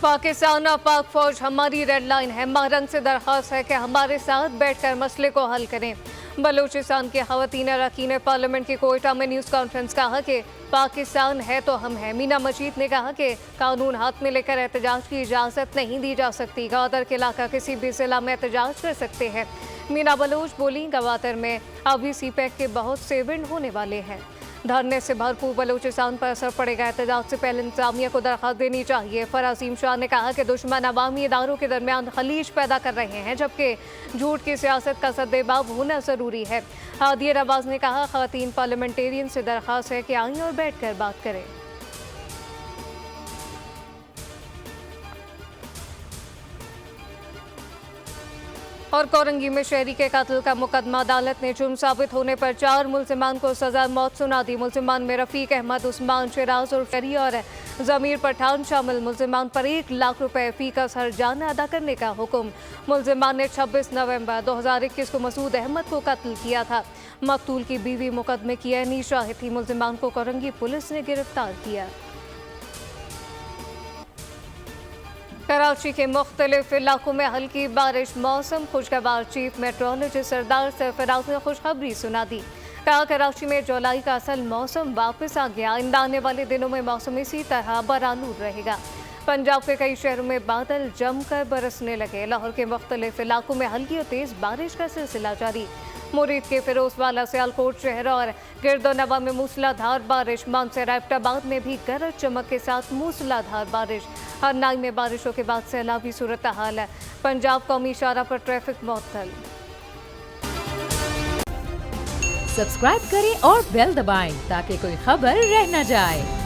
पाकिस्तान और पाक फौज हमारी रेड लाइन है। महरंग से दरख्वास्त है कि हमारे साथ बैठकर मसले को हल करें। बलूचिस्तान की खवातीन अरकान पार्लियामेंट की कोयटा में न्यूज़ कॉन्फ्रेंस कहा कि पाकिस्तान है तो हम हैं। मीना मजीद ने कहा कि कानून हाथ में लेकर एहतजाज की इजाज़त नहीं दी जा सकती। गवादर के इलाका किसी भी जिला में एहतजाज कर सकते हैं। मीना बलूच बोली, गवादर में अभी सीपैक के बहुत से इवेंट होने वाले हैं। धरने से भरपूर बलूचिस्तान पर असर पड़ेगा। एहतजाज से पहले इंतजामिया को दरख्वास्त देनी चाहिए। फराजीम शाह ने कहा कि दुश्मन अवामी इदारों के दरमियान खलीज पैदा कर रहे हैं, जबकि झूठ की सियासत का सद्देबाब होना ज़रूरी है। हादिया नवाज ने कहा, ख़वातीन पार्लियामेंटेरियन से दरख्वास्त है कि आएँ और बैठ कर बात करें। और कोरंगी में शहरी के कत्ल का मुकदमा अदालत ने जुर्म साबित होने पर 4 मुल्जिमान को सजा मौत सुना दी। मुल्जिमान में रफ़ीक अहमद, उस्मान, शिराज और शरी और ज़मीर पठान शामिल। मुल्जिमान पर 1 लाख रुपए फी का हर्जाना अदा करने का हुक्म। मुल्जिमान ने 26 नवंबर 2021 को मसूद अहमद को कत्ल किया था। मकतूल की बीवी मुकदमे की ऐनी शाहिद थी। मुल्जिमान को कोरंगी पुलिस ने गिरफ्तार किया। कराची के मुख्तलिफ इलाकों में हल्की बारिश, मौसम खुशगवार। चीफ मेट्रोलॉजिस्ट सरदार सरफराज ने खुशखबरी सुना दी। कहा, कराची में जुलाई का असल मौसम वापस आ गया। इन आने वाले दिनों में मौसम इसी तरह बरालूद रहेगा। पंजाब के कई शहरों में बादल जमकर बरसने लगे। लाहौर के मुख्तलिफ इलाकों में हल्की और तेज बारिश का सिलसिला जारी। मुरीद के फिरोजवाला, सियालकोट शहर और गिरदोनवा में मूसलाधार बारिश। मानसर एबटाबाद में भी गरज चमक के साथ मूसलाधार बारिश। हरनाई में बारिशों के बाद सैलाबी सूरत हाल है। पंजाब कौमी इशारा पर ट्रैफिक मुअत्तल। सब्सक्राइब करें और बेल दबाएं ताकि कोई खबर रह न जाए।